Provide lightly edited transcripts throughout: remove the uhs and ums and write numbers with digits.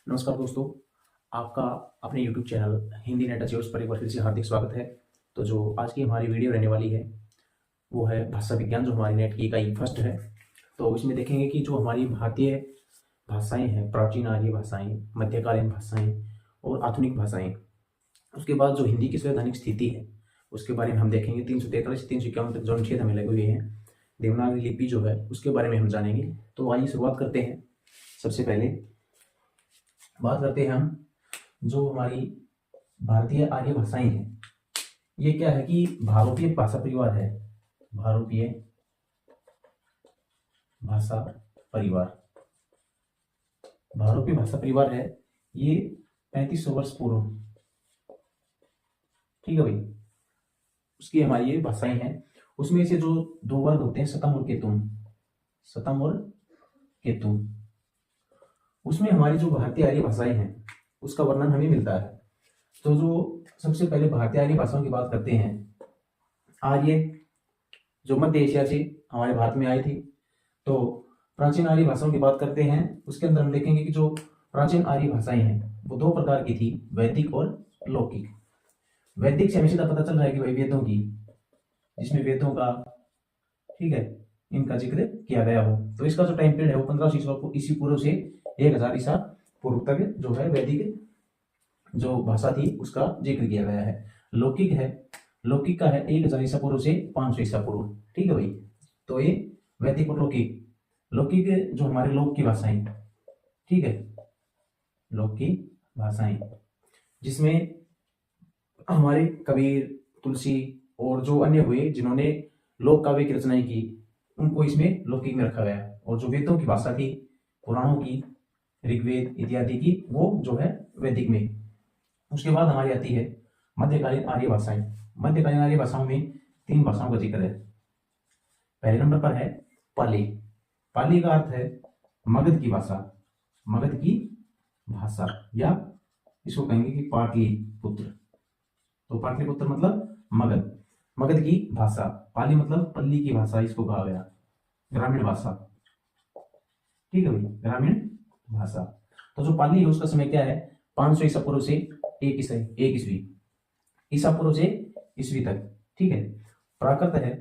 नमस्कार दोस्तों, आपका अपने YouTube channel Hindi net achievers पर एक बार फिर से हार्दिक स्वागत है। तो जो आज की हमारी वीडियो रहने वाली है वो है भाषा विज्ञान, जो हमारी नेट की इकाई फर्स्ट है। तो इसमें देखेंगे कि जो हमारी भारतीय भाषाएं हैं, प्राचीन आर्य भाषाएं, मध्यकालीन भाषाएं और आधुनिक भाषाएं, उसके बाद जो हिंदी की संवैधानिक स्थिति है उसके बारे में हम देखेंगे। 343 से 351 तक जो अनुच्छेद हमें लगे हुए हैं, देवनागरी लिपि जो है उसके बारे में हम जानेंगे। तो आइए शुरुआत करते हैं। सबसे पहले बात करते हैं हम जो हमारी भारतीय आर्य भाषाएं हैं। ये क्या है कि भारोपीय भाषा परिवार है। भारोपीय भाषा परिवार, भारोपीय भाषा परिवार है। ये 3500 वर्ष पूर्व, ठीक है भाई, उसकी हमारी ये भाषाएं हैं। उसमें से जो दो वर्ग होते हैं, सतम और केतुम, सतम और केतुम, उसमें हमारी जो भारतीय आर्य भाषाएं हैं उसका वर्णन हमें मिलता है। तो जो सबसे पहले भारतीय आर्य भाषाओं की बात करते हैं, आर्य जो मध्य एशिया से हमारे भारत में आई थी। तो प्राचीन आर्य भाषाओं की बात करते हैं, उसके अंदर हम देखेंगे कि जो प्राचीन आर्य भाषाएं हैं वो दो प्रकार की थी, वैदिक और लौकिक। वैदिक से हमें सीधा पता चल रहा है कि भाई वेदों की, जिसमें वेदों का, ठीक है, इनका जिक्र किया गया हो। तो इसका जो टाइम पीरियड है वो 1500 ईस्वी पूर्व से 1000 ईसा पूर्व तक जो है वैदिक जो भाषा थी उसका जिक्र किया गया है। लौकिक है, लौकिक का है 1000 ईसा पूर्व से 500 ईसा पूर्व, ठीक है भाई। तो ये वैदिक और लौकिक, लौकिक जो हमारे लोक की भाषाएं, ठीक है, लोक की भाषाएं, जिसमें हमारे कबीर, तुलसी और जो अन्य हुए जिन्होंने लोक काव्य की रचनाएं की, उनको इसमें लौकिक में रखा गया। और जो वेदों की भाषा थी, पुराणों की, ऋग्वेद इत्यादि की, वो जो है वैदिक में। उसके बाद हमारी आती है मध्यकालीन आर्य भाषाएं। मध्यकालीन आर्य भाषाओं में 3 भाषाओं का जिक्र है। पहले नंबर पर है पाली। पाली का अर्थ है मगध की भाषा, मगध की भाषा, या इसको कहेंगे कि पाटलिपुत्र। तो पाटलिपुत्र मतलब मगध, मगध की भाषा। पाली मतलब पल्ली की भाषा, इसको कहा गया, ग्रामीण भाषा, ठीक है भाई, ग्रामीण भाषा। तो जो पाली है उसका समय क्या है, 500 ईसा पूर्व से 1 ईस्वी, ईसा पूर्व से ईस्वी तक, ठीक है। प्राकृत है,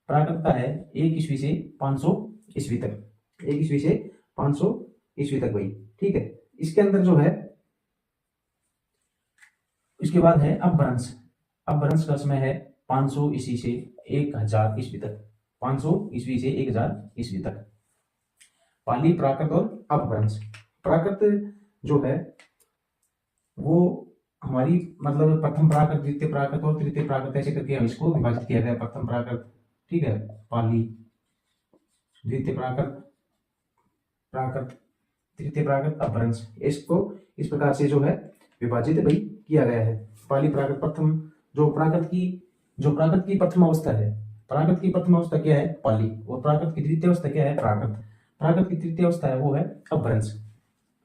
प्राकृत का है 1 ईस्वी से 500 ईस्वी तक, 1 ईस्वी से 500 ईस्वी तक भाई, ठीक है। इसके अंदर जो है, इसके बाद है अपभ्रंश। अपभ्रंश का समय है 500 ईस्वी से 1000 ईस्वी तक, 500 ईस्वी से 1000 ईस्वी तक। पाली, प्राकृत और अपभ्रंश। प्राकृत जो है वो हमारी मतलब प्रथम प्राकृत, द्वितीय प्राकृत और तृतीय प्राकृत, ऐसे करके हम इसको विभाजित किया गया। प्रथम प्राकृत, ठीक है, पाली, द्वितीय प्राकृत, प्राकृत, तृतीय प्राकृत, अपभ्रंश, इसको इस प्रकार से जो है विभाजित भाई किया गया है। पाली, प्राकृत, प्रथम, जो प्राकृत की प्रथम अवस्था है, प्राकृत की प्रथम अवस्था क्या है, पाली, और प्राकृत की द्वितीय अवस्था क्या है, प्राकृत, प्राकृत की तृतीय अवस्था है वो है अपभ्रंश।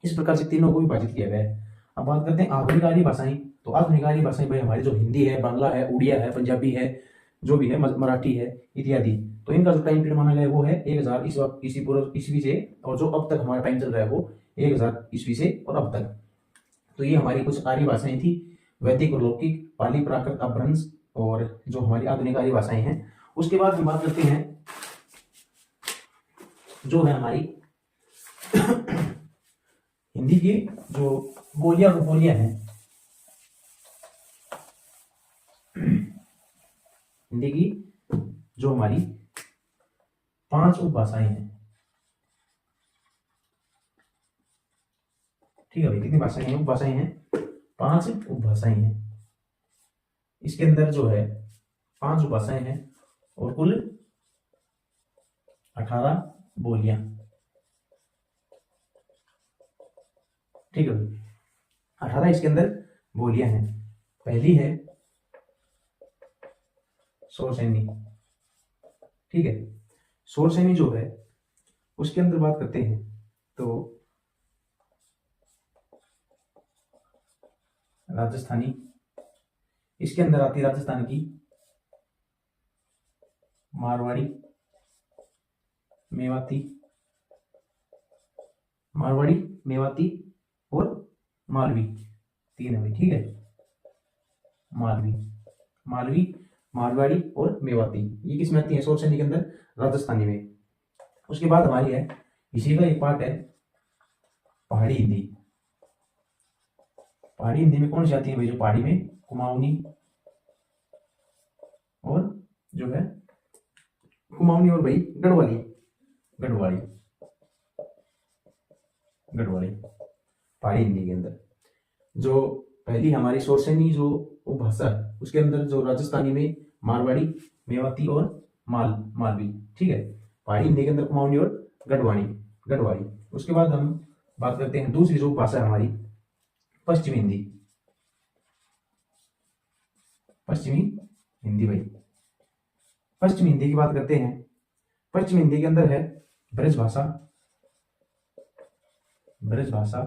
इस प्रकार से तीनों को विभाजित किया गया है। अब बात करते हैं आधुनिक आर्य भाषाएं। तो आधुनिक आर्य भाषाएं भाई हमारी जो हिंदी है, बांग्ला है, उड़िया है, पंजाबी है, जो भी है, मराठी है इत्यादि। तो इनका जो टाइम पीरियड माना गया है वो है 1000 ईस्वी पूर्व ईस्वी से, और जो अब तक हमारा टाइम चल रहा है वो 1000 ईस्वी से और अब तक। तो ये हमारी कुछ आर्य भाषाएं थी, वैदिक और लौकिक, पाली, प्राकृत, अपभ्रंश, और जो हमारी आधुनिक आर्य भाषाएं हैं। उसके बाद हम बात करते हैं जो है हमारी हिंदी की जो बोलियां और उपबोलियां हैं। हिंदी की जो हमारी 5 उपभाषाएं हैं, ठीक है भाई, कितनी भाषाएं हैं, उपभाषाएं हैं, 5 उपभाषाएं हैं। इसके अंदर जो है 5 उपभाषाएं हैं और कुल 18 बोलियां, ठीक है भाई, 18 इसके अंदर बोलियां हैं। पहली है शौरसेनी, ठीक है। शौरसेनी जो है उसके अंदर बात करते हैं तो राजस्थानी, इसके अंदर आती है राजस्थान की, मारवाड़ी, मेवाती, मारवाड़ी, मेवाती और मालवी, तीन है भाई, ठीक है। मालवी, मालवी, मारवाड़ी और मेवाती, ये किस में आती है? शोर सैनी के अंदर, राजस्थानी में। उसके बाद हमारी है, इसी का एक पार्ट है पहाड़ी हिंदी। पहाड़ी हिंदी में कौन सी आती है भाई? जो पहाड़ी में कुमाऊनी और जो है कुमाऊनी और भाई गढ़वाली, गढ़वाली, गढ़वाली पहाड़ी हिंदी के अंदर। जो पहली हमारी शोरसेनी जो वो भाषा है उसके अंदर जो राजस्थानी में मारवाड़ी, मेवाती और मालवी, ठीक है। पहाड़ी हिंदी के अंदर कुमाऊनी और गढ़वाली, गढ़वाली। उसके बाद हम बात करते हैं दूसरी जो भाषा है हमारी, पश्चिमी हिंदी, पश्चिमी हिंदी भाई। पश्चिमी हिंदी की बात करते हैं। पश्चिमी हिंदी के अंदर है ब्रज भाषा, ब्रज भाषा,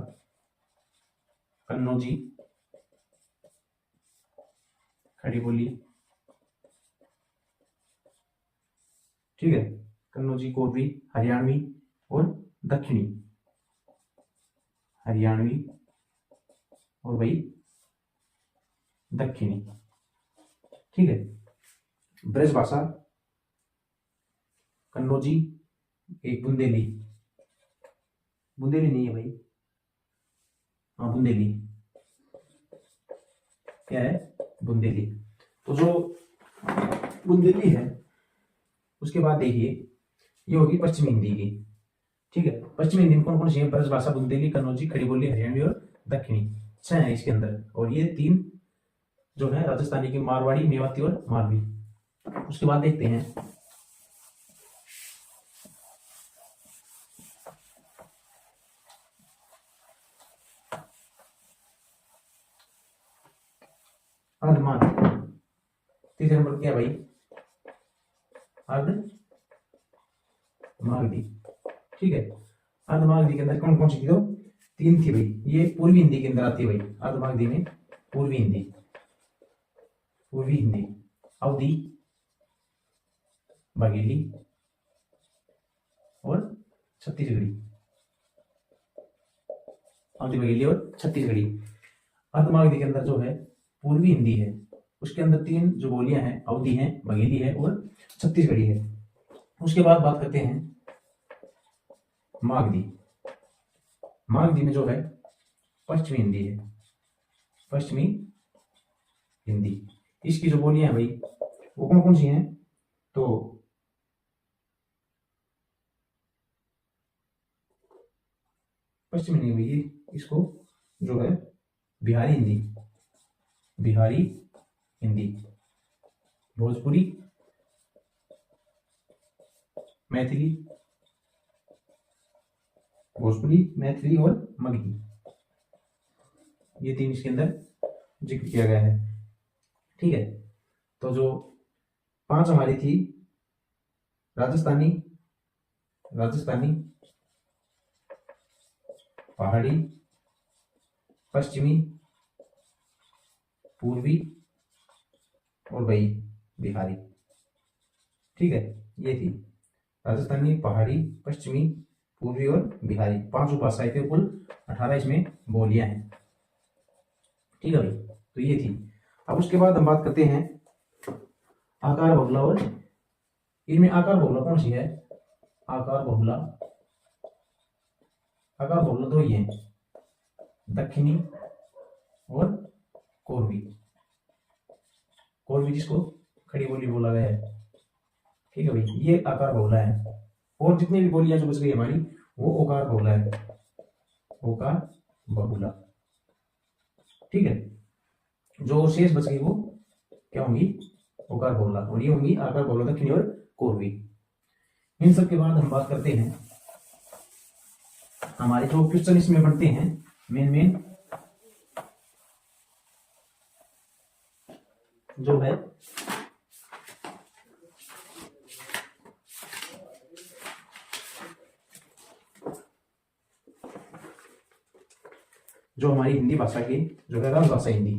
कन्नौजी, खड़ी बोली, ठीक है, कन्नौजी, कोरवी, हरियाणवी और दक्षिणी, हरियाणवी और भाई दक्षिणी, ठीक है। ब्रज भाषा, कन्नौजी, एक बुंदेली, बुंदेली नहीं है भाई, हाँ बुंदेली, क्या है? बुंदेली। तो जो बुंदेली है उसके बाद देखिए ये होगी पश्चिमी हिंदी की, ठीक है। पश्चिमी हिंदी में कौन कौन सी है? ब्रज भाषा, बुंदेली, कन्नौजी, खड़ी बोली, हरियाणवी और दक्षिणी, छह है इसके अंदर। और ये तीन जो है राजस्थानी की, मारवाड़ी, मेवाती और मालवी। उसके बाद देखते हैं अर्धमान, तीसरे नंबर क्या भाई? अर्धमागधी, ठीक है। अर्धमागधी के अंदर कौन कौन सी थी? तो तीन थी भाई। ये पूर्वी हिंदी के अंदर आती है भाई, अर्धमागधी में पूर्वी हिंदी, पूर्वी हिंदी, अवधी, बघेली और छत्तीसगढ़ी, अवधी, बघेली और छत्तीसगढ़ी। अर्धमागधी के अंदर जो है पूर्वी हिंदी है, उसके अंदर तीन जो बोलियां हैं, अवधी है, बघेली है और छत्तीसगढ़ी है। उसके बाद बात करते हैं मागधी। मागधी में जो है पश्चिमी हिंदी है, पश्चिमी हिंदी। इसकी जो बोलियां हैं भाई वो कौन कौन सी हैं? तो पश्चिमी हिंदी भाई, इसको जो है बिहारी हिंदी, बिहारी हिंदी, भोजपुरी, मैथिली, भोजपुरी, मैथिली और मगही, ये तीन इसके अंदर जिक्र किया गया है, ठीक है। तो जो पांच हमारी थी, राजस्थानी, राजस्थानी, पहाड़ी, पश्चिमी, पूर्वी और भाई बिहारी, ठीक है। ये थी राजस्थानी, पहाड़ी, पश्चिमी, पूर्वी और बिहारी, पांच उपभाषाएं थे, कुल 18 इसमें बोलियां हैं, ठीक है भाई। तो ये थी। अब उसके बाद हम बात करते हैं आकार बहुला, और इनमें आकार बहुला कौन सी है? आकार बहुला, आकार बहुला दो ही है, दक्षिणी और कोरवी, कोरवी जिसको खड़ी बोली बोला गया है, ठीक है भाई, ये आकार बहुला है। और जितनी भी बोलियां जो बच गई हमारी वो ओकार बहुला है, ओकार बहुला, ठीक है। जो शेष बच गई वो क्या होंगी? ओकार बहुला, और ये होंगी आकार बहुला, दक्षिणी और कोरवी। इन सब के बाद हम बात करते हैं हमारे जो क्वेश्चन इसमें बनते हैं, मेन जो है जो हमारी हिंदी भाषा की जो है राजभाषा हिंदी,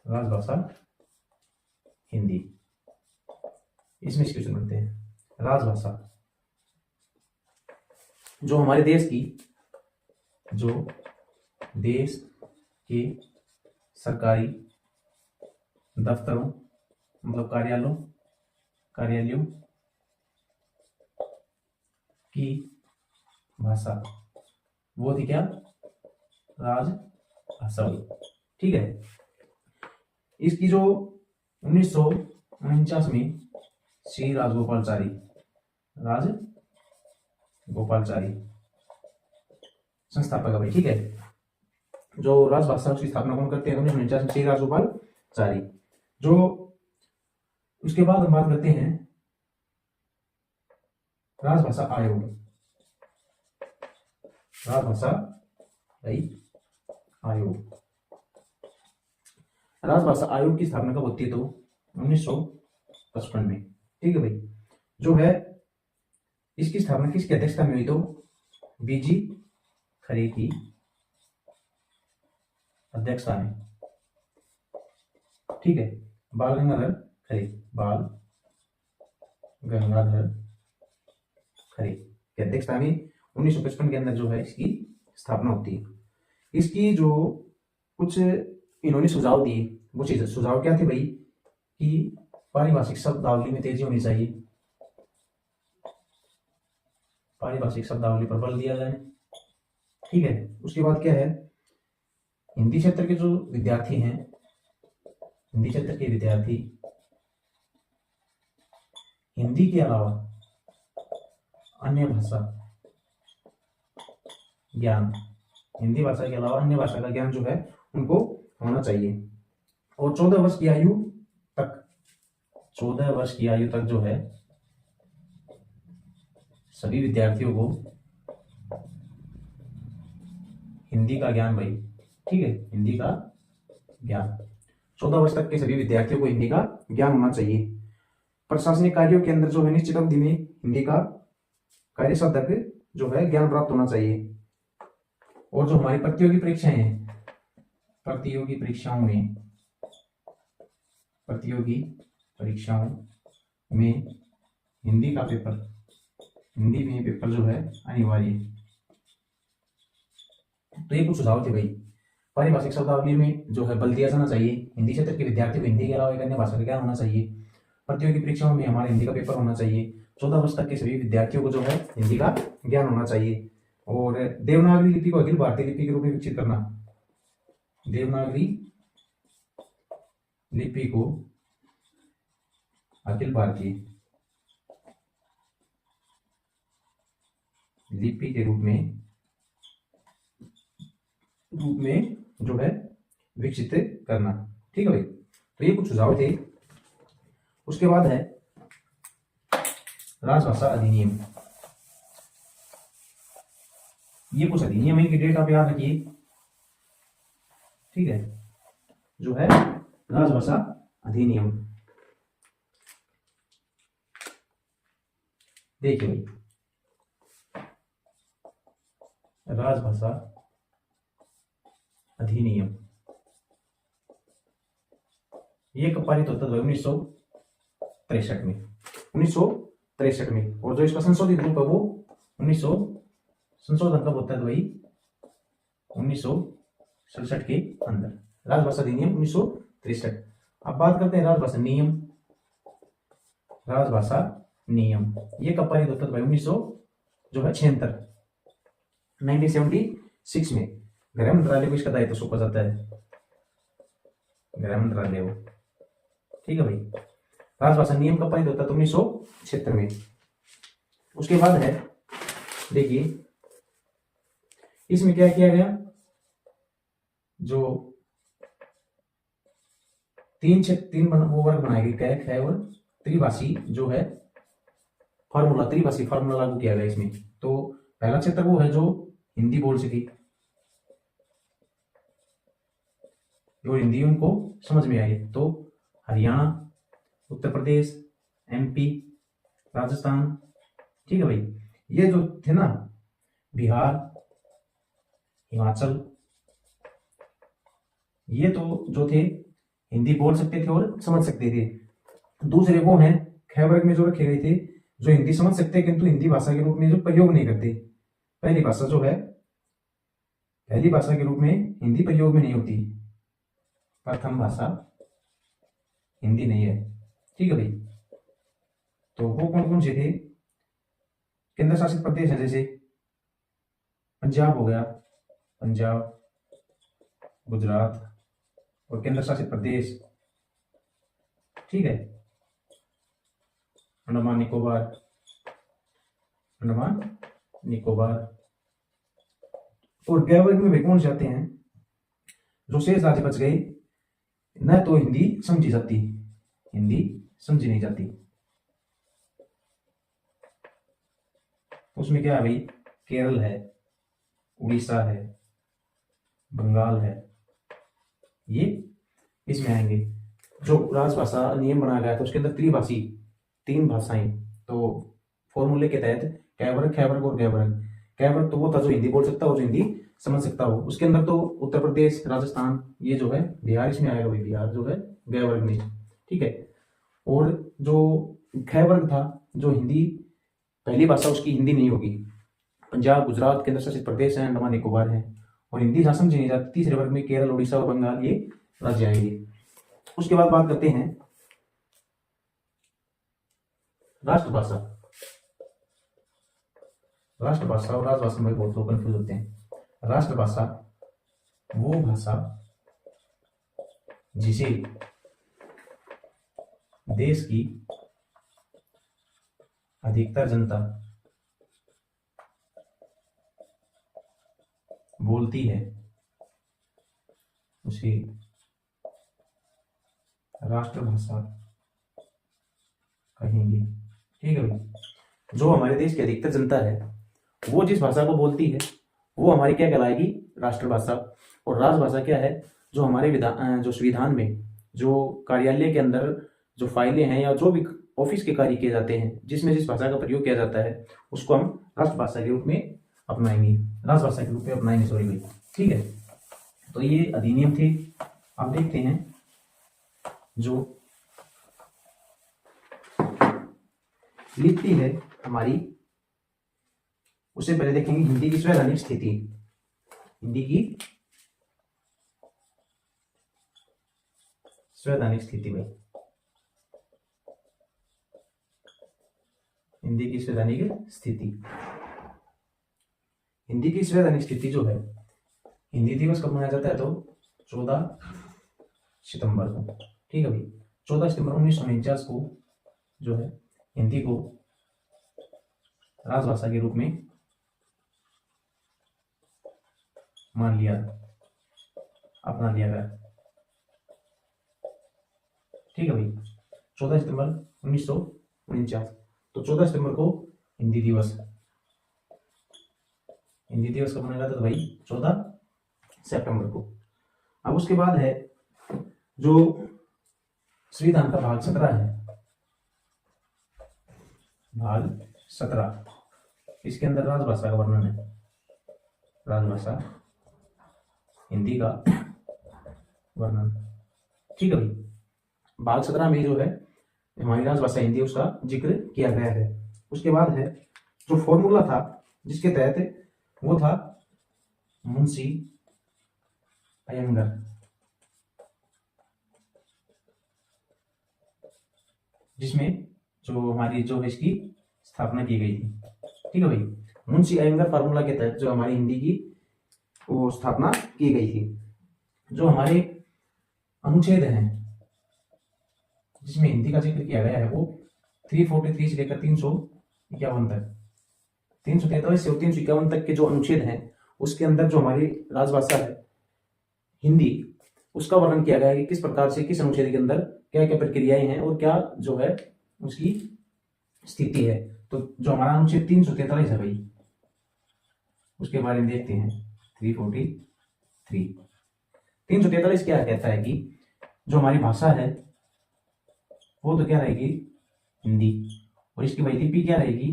राजभाषा हिंदी, इसमें क्वेश्चन बनते हैं। राजभाषा जो हमारे देश की जो देश के सरकारी दफ्तरों मतलब कार्यालयों की भाषा वो थी क्या, राजभाषा। ठीक है। इसकी जो 1949 में श्री राजगोपालचारी संस्थापक है भाई। ठीक है। जो राजभाषा उसकी स्थापना कौन करते हैं, 1949 में श्री राजगोपालचारी। जो उसके बाद हम बात करते हैं राजभाषा आयोग। राजभाषा आयोग की स्थापना कब होती है, तो 1955 में। ठीक है भाई। जो है इसकी स्थापना किसकी अध्यक्षता में हुई, तो बीजी खरे की अध्यक्षता में। ठीक है। बाल गंगाधर खरे की अध्यक्षता में 1955 के अंदर जो है इसकी स्थापना होती है। इसकी जो कुछ इन्होंने सुझाव दिए, वो चीज सुझाव क्या थे भाई, कि पारिभाषिक शब्दावली में तेजी होनी चाहिए, पारिभाषिक शब्दावली पर बल दिया जाए। ठीक है। उसके बाद क्या है, हिंदी क्षेत्र के जो विद्यार्थी हैं, हिंदी क्षेत्र के विद्यार्थी हिंदी के अलावा अन्य भाषा ज्ञान, हिंदी भाषा के अलावा अन्य भाषा का ज्ञान जो है उनको होना चाहिए। और 14 वर्ष की आयु तक जो है सभी विद्यार्थियों को हिंदी का ज्ञान भाई। ठीक है। हिंदी का ज्ञान 14 वर्ष तक के सभी विद्यार्थियों को हिंदी का ज्ञान होना चाहिए। प्रशासनिक कार्यों के अंदर जो है निश्चित अवधि में हिंदी का कार्य साधक जो है ज्ञान प्राप्त होना चाहिए। और जो हमारी प्रतियोगी परीक्षाएं हैं, प्रतियोगी परीक्षाओं में हिंदी में पेपर जो है अनिवार्य है। तो ये कुछ सुझाव थे भाई। पारिभाषिक शब्दावली में जो है बल दिया जाना चाहिए, हिंदी क्षेत्र के विद्यार्थी को हिंदी के अलावा एक अन्य भाषा का ज्ञान होना चाहिए, प्रतियोगी परीक्षाओं में हमारे हिंदी का पेपर होना चाहिए, 14 वर्ष तक के सभी विद्यार्थियों को जो है हिंदी का ज्ञान होना चाहिए। और देवनागरी लिपि को अखिल भारतीय लिपि के रूप में विकसित करना, देवनागरी लिपि को अखिल भारतीय लिपि के रूप में जो है विकसित करना। ठीक है भाई। तो ये कुछ सुझाव थे। उसके बाद है राजभाषा अधिनियम। ये कुछ अधिनियम है, इनकी डेट आप याद रखिए। ठीक है। जो है राजभाषा अधिनियम, देखिए भाई, राजभाषा अधिनियम ये कब पारित होता है, 1963 में। और जो इसका संशोधित रूप है वो 1900 संशोधन कब होता है, तो भाई 1967 के अंदर। राजभाषा अधिनियम 1963। अब बात करते हैं राजभाषा नियम ये कब पारित होता है, भाई 1976 में। गृह मंत्रालय को इसका दायित्व सौंपा जाता है, गृह मंत्रालय को। ठीक है भाई। राजभाषा नियम कब पारित होता है, तो 1976 में। उसके बाद है, देखिए इसमें क्या किया गया, जो तीन वो वर्ग बनाए गए, कैक है और त्रिभाषी जो है त्रिभाषी फार्मूला लागू किया गया इसमें। तो पहला क्षेत्र वो है जो हिंदी बोल सके और हिंदी उनको समझ में आई, तो हरियाणा, उत्तर प्रदेश, MP, राजस्थान। ठीक है भाई। ये जो थे ना, बिहार, हिमाचल, ये तो जो थे हिंदी बोल सकते थे और समझ सकते थे। दूसरे वो हैं ख वर्ग में जो रखे गए थे, जो हिंदी समझ सकते हैं किंतु हिंदी भाषा के रूप में जो प्रयोग नहीं करते। पहली भाषा जो है पहली भाषा के रूप में हिंदी प्रयोग में नहीं होती। प्रथम भाषा हिंदी नहीं है। ठीक है भाई। तो वो कौन कौन से थे? केंद्र शासित प्रदेश है, जैसे पंजाब हो गया, पंजाब, गुजरात, और केंद्र शासित प्रदेश, ठीक है, अंडमान निकोबार, अंडमान निकोबार। और गैर वर्ग में वे कौन से आते हैं? जो शेष राज्य बच गए, न तो हिंदी समझी जाती, हिंदी समझी नहीं जाती, उसमें क्या है भाई? केरल है, उड़ीसा है, बंगाल है, ये इसमें आएंगे। जो राजभाषा नियम बनाया गया था उसके अंदर त्रिभाषी, 3 भाषाएं। तो फॉर्मूले के तहत कैवर्ग, खैवर्ग और गैवर्ग। कैवर्ग तो वो था जो हिंदी बोल सकता हो, जो हिंदी समझ सकता हो। उसके अंदर तो उत्तर प्रदेश, राजस्थान, ये जो है बिहार इसमें आएगा भाई, बिहार जो है गैवर्ग में, ठीक है। और जो खैवर्ग था, जो हिंदी पहली भाषा उसकी हिंदी नहीं होगी। पंजाब, गुजरात, केंद्र शासित प्रदेश है, अंडमान निकोबार है, और हिंदी जहां समझी नहीं जाती। तीसरे वर्ग में केरल, उड़ीसा और बंगाल, ये राज्य आएंगे। उसके बाद बात करते हैं राष्ट्रभाषा। राष्ट्रभाषा और राजभाषा में बहुत लोग कंफ्यूज होते हैं। राष्ट्रभाषा वो भाषा जिसे देश की अधिकतर जनता बोलती है, उसे राष्ट्रभाषा कहेंगे। ठीक है भाई। जो हमारे देश की अधिकतर जनता है वो जिस भाषा को बोलती है वो हमारी क्या कहलाएगी? राष्ट्रभाषा। और राजभाषा क्या है? जो हमारे जो संविधान में, जो कार्यालय के अंदर जो फाइलें हैं या जो भी ऑफिस के कार्य किए जाते हैं, जिसमें जिस भाषा का प्रयोग किया जाता है उसको हम राष्ट्रभाषा के रूप में अपनाएंगे, राजभाषा के रूप में अपनाएंगे, सॉरी भाई। ठीक है। तो ये अधिनियम थे। अब देखते हैं जो लिपि है हमारी, उससे पहले देखेंगे हिंदी की संवैधानिक स्थिति। हिंदी की संवैधानिक स्थिति में, हिंदी की संवैधानिक स्थिति, हिंदी की संवैधानिक स्थिति जो है, हिंदी दिवस कब मनाया जाता है? तो 14 सितंबर को। ठीक है भाई। 14 सितंबर 1949 को जो है हिंदी को राजभाषा के रूप में मान लिया, अपना लिया गया। ठीक है भाई। 14 सितंबर 1949। तो 14 सितंबर को हिंदी दिवस, हिंदी दिवस कब मनाया जाता था भाई? 14 सितंबर को। अब उसके बाद है जो संविधान का भाग 17 है, भाग 17, इसके अंदर राजभाषा का वर्णन है। राजभाषा हिंदी का वर्णन। ठीक है भाई। भाग 17 में जो है हमारी राजभाषा हिंदी, उसका जिक्र किया गया है। उसके बाद है जो फॉर्मूला था जिसके तहत, वो था मुंशी अयंगर, जिसमें जो हमारी जो है इसकी स्थापना की गई थी। ठीक है भाई। मुंशी अयंगर फार्मूला के तहत जो हमारी हिंदी की वो स्थापना की गई थी। जो हमारे अनुच्छेद हैं जिसमें हिंदी का जिक्र किया गया है वो 343 से लेकर 351 तक, 343 से 351 तक के जो अनुच्छेद हैं उसके अंदर जो हमारी राजभाषा है हिंदी, उसका वर्णन किया गया है कि किस प्रकार से किस अनुच्छेद के अंदर क्या क्या प्रक्रियाएं हैं और क्या जो है उसकी स्थिति है। तो जो हमारा अनुच्छेद 343 है भाई, उसके बारे में देखते हैं। 343 343 क्या कहता है कि जो हमारी भाषा है वो तो क्या रहेगी? हिंदी। और इसकी भाई लिपि क्या रहेगी?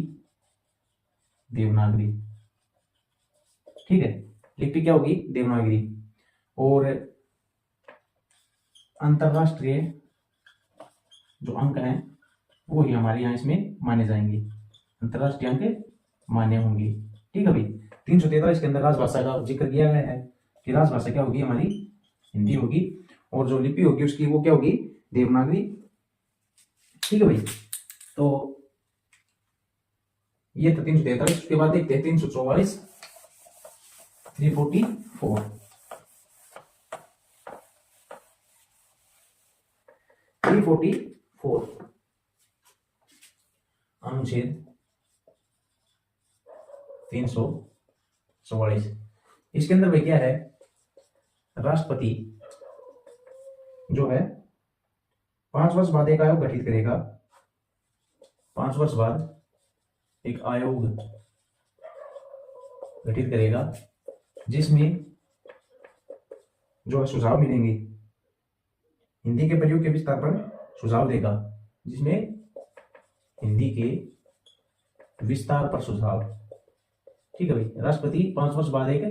देवनागरी। ठीक है। लिपि क्या होगी? देवनागरी। और अंतरराष्ट्रीय जो अंक हैं वो ही हमारे यहाँ इसमें माने जाएंगे, अंतरराष्ट्रीय अंक मान्य होंगे। ठीक है भाई। 343 के अंदर राजभाषा का जिक्र किया गया है कि राजभाषा क्या होगी हमारी, हिंदी होगी, और जो लिपि होगी उसकी वो क्या होगी, देवनागरी। ठीक है भाई, तो ये था 343। उसके बाद देखते हैं 344, 344, 344 अनुच्छेद 344। इसके अंदर भाई क्या है, राष्ट्रपति जो है 5 वर्ष बाद एक आयोग गठित करेगा, 5 वर्ष बाद एक आयोग गठित करेगा जिसमें जो है सुझाव मिलेंगे, हिंदी के प्रयोग के विस्तार पर सुझाव देगा, जिसमें हिंदी के विस्तार पर सुझाव। ठीक है भाई, राष्ट्रपति 5 वर्ष बाद एक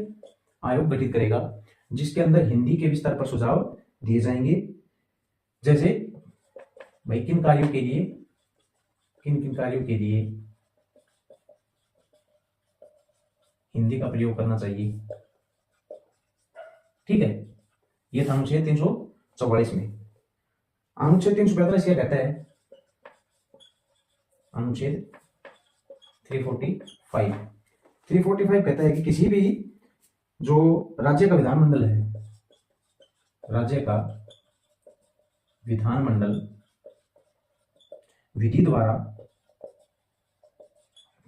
आयोग गठित करेगा जिसके अंदर हिंदी के विस्तार पर सुझाव दिए जाएंगे। जैसे भाई किन कार्यों के लिए, किन किन कार्यों के लिए हिंदी का प्रयोग करना चाहिए। ठीक है, ये था अनुच्छेद 344 में। अनुच्छेद 345 क्या कहता है, अनुच्छेद 345 कहता है कि किसी भी जो राज्य का विधानमंडल है, राज्य का विधानमंडल विधि द्वारा,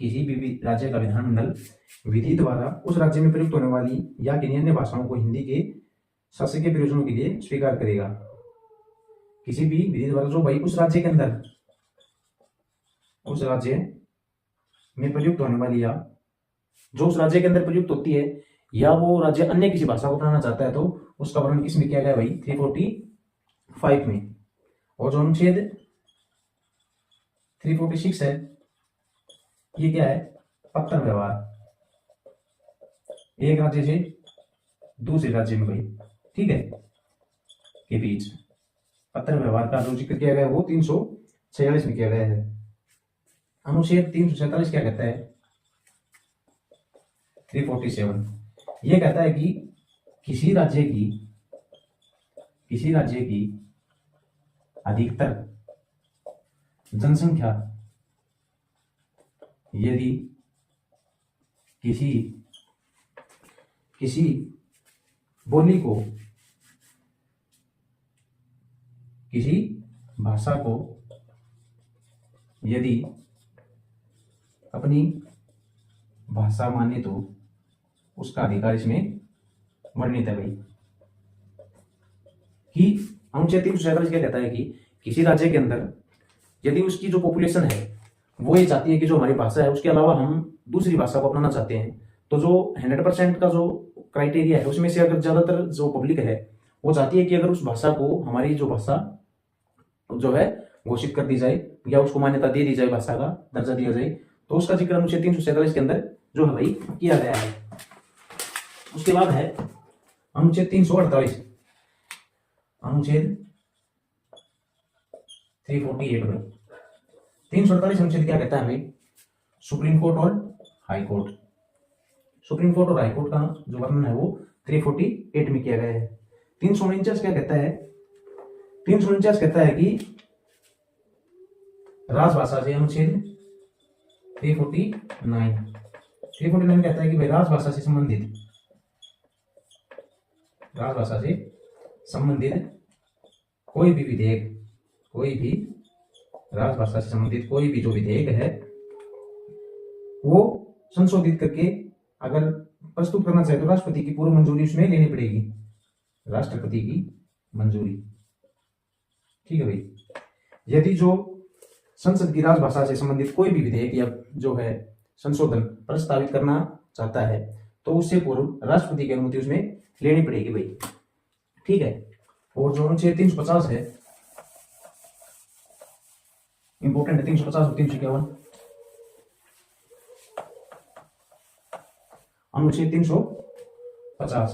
किसी भी राज्य का विधानमंडल विधि द्वारा उस राज्य में प्रयुक्त होने वाली या किन्हीं अन्य भाषाओं को हिंदी के शासकीय प्रयोजनों के लिए स्वीकार करेगा। किसी भी विधि द्वारा जो भाई उस राज्य के अंदर, उस राज्य में प्रयुक्त होने वाली, या जो उस राज्य के अंदर प्रयुक्त होती है, या वो राज्य अन्य किसी भाषा को अपनाना चाहता है, तो उसका वर्णन किसमें किया गया भाई, 345 में। और जो अनुच्छेद 346 है, ये क्या है, पत्र व्यवहार, एक राज्य से दूसरे राज्य में भाई, ठीक है, के बीच पत्र व्यवहार का जो जिक्र किया गया है वो 346 में किया गया है। अनुच्छेद 347 क्या कहता है, 347 ये कहता है कि किसी राज्य की अधिकतर जनसंख्या यदि किसी बोली को, किसी भाषा को यदि अपनी भाषा माने तो उसका अधिकार इसमें वर्णित है भाई। कि अनुच्छेद 347 क्या कहता है कि किसी राज्य के अंदर यदि उसकी जो पॉपुलेशन है वो ये चाहती है कि जो हमारी भाषा है उसके अलावा हम दूसरी भाषा को अपनाना चाहते हैं, तो जो 100% का जो क्राइटेरिया है उसमें से अगर ज्यादातर जो पब्लिक है वो चाहती है कि अगर उस भाषा को, हमारी जो भाषा जो है घोषित कर दी जाए या उसको मान्यता दे दी जाए, भाषा का दर्जा दिया जाए, तो उसका जिक्र अनुच्छेद 347 के अंदर जो है भाई किया गया है। उसके बाद है अनुच्छेद 348, अनुच्छेद 348 में 348 अनुच्छेद क्या कहता है भाई, सुप्रीम कोर्ट और हाई कोर्ट। सुप्रीम कोर्ट और हाई कोर्ट का जो वर्णन है वो 348 में किया गया है। 349 क्या कहता है, 349 कहता है कि राजभाषा से, अनुच्छेद 349 कहता है कि भाई राजभाषा से संबंधित कोई भी विधेयक, कोई भी राजभाषा से संबंधित कोई भी जो विधेयक है वो संशोधित करके अगर प्रस्तुत करना चाहे तो राष्ट्रपति की पूर्व मंजूरी उसमें लेनी पड़ेगी, राष्ट्रपति की मंजूरी। ठीक है भाई, यदि जो संसद की राजभाषा से संबंधित कोई भी विधेयक या जो है संशोधन प्रस्तावित करना चाहता है तो उससे पूर्व राष्ट्रपति की अनुमति उसमें लेनी पड़ेगी भाई। ठीक है, और जो अनुच्छेद 350 है, इंपोर्टेंट है, 350 और 351। अनुच्छेद 350,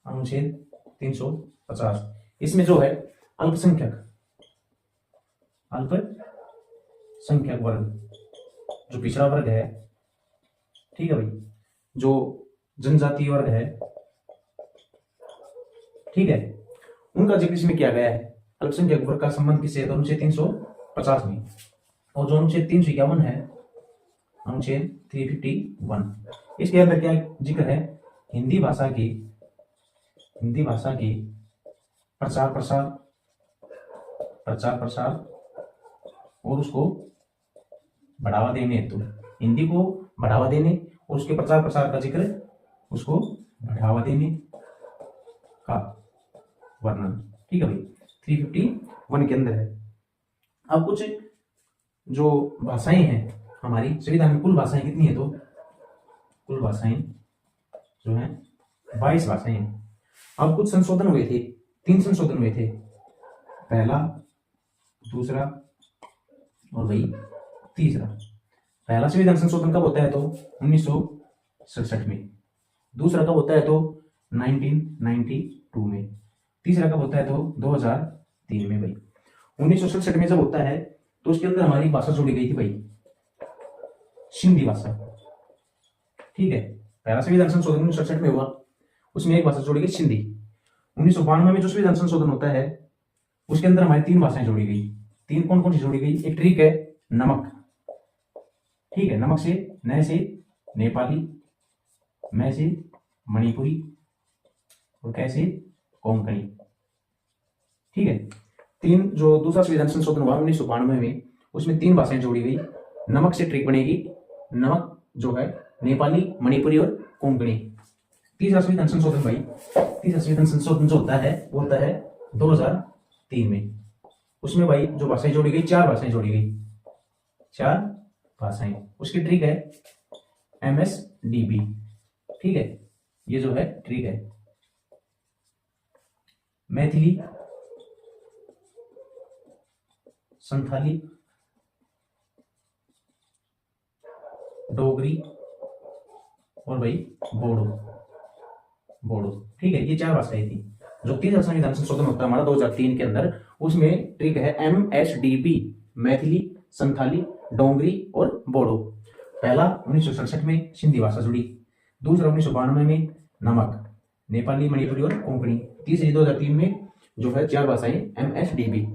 अनुच्छेद 350 इसमें जो है अल्पसंख्यक वर्ग, जो पिछड़ा वर्ग है, ठीक है भाई, जो जनजातीय वर्ग है, ठीक है, उनका जिक्र इसमें किया गया है। अल्पसंख्यक वर्ग का संबंध किससे है? तो अनुच्छेद 350 में। और जो अनुच्छेद 351 है, अनुच्छेद 351, इसके अंदर क्या जिक्र है? हिंदी भाषा की प्रचार प्रसार और उसको बढ़ावा देने हेतु, हिंदी को बढ़ावा देने और उसके प्रचार प्रसार का जिक्र, उसको बढ़ावा देने का वर्णन। ठीक है भाई, 351 के अंदर है। अब कुछ जो भाषाएं हैं हमारी संविधान में, कुल भाषाएं कितनी है? तो कुल भाषाएं जो है 22 भाषाएं हैं। अब कुछ संशोधन हुए थे, 3 संशोधन हुए थे, पहला, दूसरा और भाई तीसरा। पहला संविधान संशोधन कब होता है? तो 1967 में। दूसरा कब होता है? तो 1992 में। तीसरा कब होता है? तो 2003 में भाई। 1967 में जब होता है तो उसके अंदर हमारी भाषा जोड़ी गई थी भाई, सिंधी भाषा। ठीक है, पहला संविधान संशोधन 1967 में हुआ, उसमें एक भाषा जोड़ी गई सिंधी। 1992 में जो संविधान संशोधन होता है उसके अंदर हमारी 3 भाषाएं जोड़ी गई। 3 कौन कौन सी जोड़ी गई? एक ट्रिक है नमक, ठीक है, नमक से, न से नेपाली, मैं से मणिपुरी और कैसे कोंकणी। ठीक है, 3 जो दूसरा संविधान संशोधन हुआ 1992 में, उसमें 3 भाषाएं जोड़ी गई। नमक से ट्रिक बनेगी, नमक जो है नेपाली, मणिपुरी और कोंकणी। तीसरा संविधान संशोधन भाई, तीसरा संविधान संशोधन जो होता है वो होता है 2003 में। उसमें भाई जो भाषाएं जोड़ी गई, 4 भाषाएं जोड़ी गई, 4 भाषाएं। उसकी ट्रिक है MSDB। ठीक है, ये जो है ट्रिक है, मैथिली, संथाली, डोगरी और भाई बोडो। ठीक है, ये 4 भाषाएं थी। जो तीसरा संविधान संशोधन होता है हमारा 2003 के अंदर, उसमें ट्रिक है MSDB, मैथिली, संथाली, डोगरी और बोडो। पहला 1967 में सिंधी भाषा जुड़ी, दूसरा 1992 में नमक, नेपाली, मणिपुरी और कोंकणी। तीसरी 2003 में जो है 4 भाषाएं MSDB,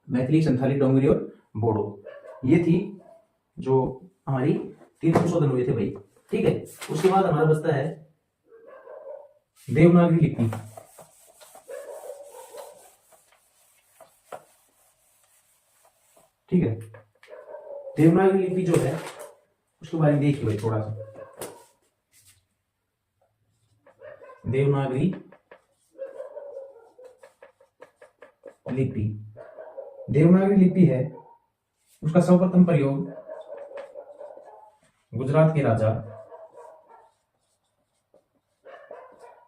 मैथिली, संथाली, डोगरी और बोडो। ये थी जो हमारी 3 संशोधन हुए थे भाई। ठीक है, उसके बाद हमारा बचता है देवनागरी लिपि। ठीक है, देवनागरी लिपि जो है उसके बारे में देखिए भाई थोड़ा सा। देवनागरी लिपि, देवनागरी लिपि है, उसका सर्वप्रथम प्रयोग गुजरात के राजा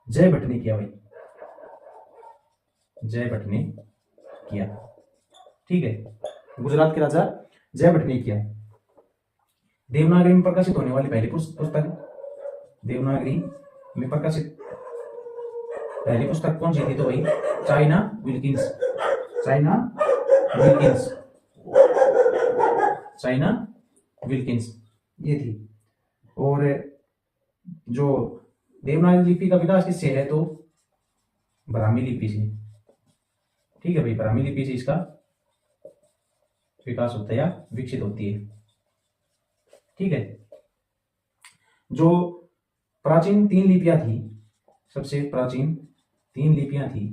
जय भट्ट ने किया भाई, जय भट्ट ने किया। ठीक है, गुजरात के राजा जय भट्ट ने किया। देवनागरी में प्रकाशित होने वाली पहली पुस्तक, देवनागरी में प्रकाशित पहली पुस्तक कौन सी थी? तो भाई चाइना विल्किंस, चाइना विल्किंस ये थी। और जो देवनागरी लिपि का विकास किससे है? तो ब्राह्मी लिपि से। ठीक है भाई, ब्राह्मी लिपि से इसका विकास होता है या विकसित होती है। ठीक है, जो प्राचीन 3 लिपियां थी, सबसे प्राचीन 3 लिपियां थी,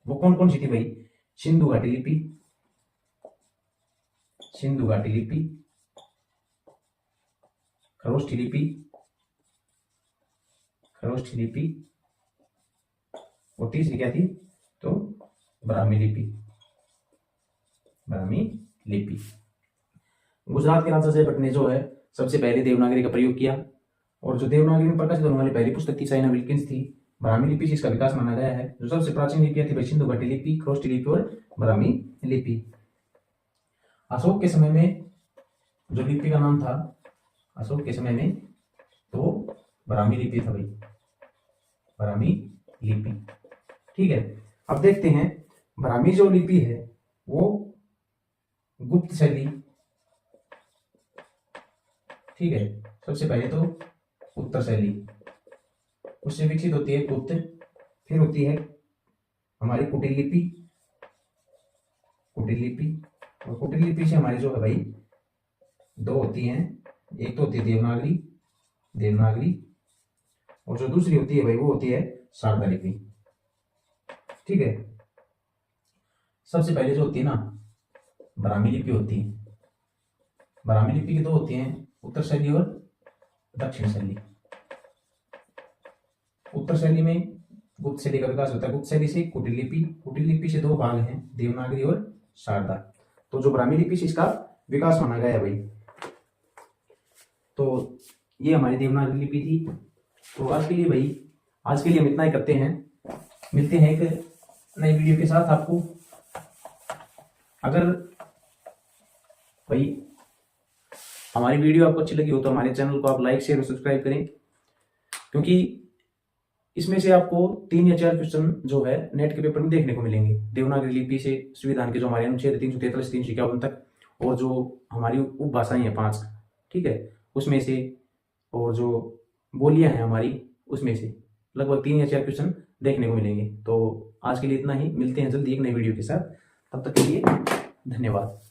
वो कौन कौन सी थी भाई? सिंधु घाटी लिपि, सिंधु घाटी लिपि, खरोष्ठी लिपि, खरोष्ठी लिपि और तीसरी क्या थी? तो ब्राह्मी लिपि, ब्राह्मी लिपि। गुजरात के राजा जय भट्ट ने जो है सबसे पहले देवनागरी का प्रयोग किया, और जो देवनागरी में प्रकाशित होने वाली पहली पुस्तक थी चाइना विल्किंस थी। ब्राह्मी लिपि से इसका विकास माना गया है। जो सबसे प्राचीन लिपियां थी भाई सिंधु घाटी लिपि, खरोष्ठी लिपि और ब्राह्मी लिपि। अशोक के समय में जो लिपि का नाम था, अशोक के समय में तो ब्राह्मी लिपि था भाई, ब्राह्मी लिपि। ठीक है, अब देखते हैं ब्राह्मी जो लिपि है वो गुप्त शैली, ठीक है, सबसे पहले तो उत्तर शैली, उससे विकसित होती है गुप्त, फिर होती है हमारी कुटिल लिपि, कुटिल लिपि, और कुटिल लिपि से हमारी जो है भाई दो होती हैं, एक तो होती है देवनागरी, देवनागरी, और जो दूसरी होती है भाई वो होती है शारदा लिपि। ठीक है, सबसे पहले जो होती है ना ब्राह्मी लिपि होती है। ब्राह्मी लिपि की दो होती हैं, उत्तर शैली और दक्षिण शैली। उत्तर शैली में गुप्त शैली का विकास होता है, गुप्त शैली से कुटिल लिपि, कुटिल लिपि से दो भाग हैं, देवनागरी और शारदा। तो जो ब्राह्मी लिपि से इसका विकास माना गया है भाई। तो ये हमारी देवनागरी लिपि थी। तो आज के लिए भाई, आज के लिए हम इतना ही करते हैं, मिलते हैं एक नई वीडियो के साथ आपको। अगर भाई हमारी वीडियो आपको अच्छी लगी हो तो हमारे चैनल को आप लाइक शेयर और सब्सक्राइब करें, क्योंकि इसमें से आपको 3 या 4 क्वेश्चन जो है नेट के पेपर में देखने को मिलेंगे, देवनागरी लिपि से संविधान के जो हमारे अनुच्छेद 343 351 तक, और जो हमारी उपभाषाएं हैं 5, ठीक है, उसमें से, और जो बोलियां हैं हमारी उसमें से लगभग 3 या 4 क्वेश्चन देखने को मिलेंगे। तो आज के लिए इतना ही, मिलते हैं जल्दी एक नई वीडियो के साथ, तब तक के लिए धन्यवाद।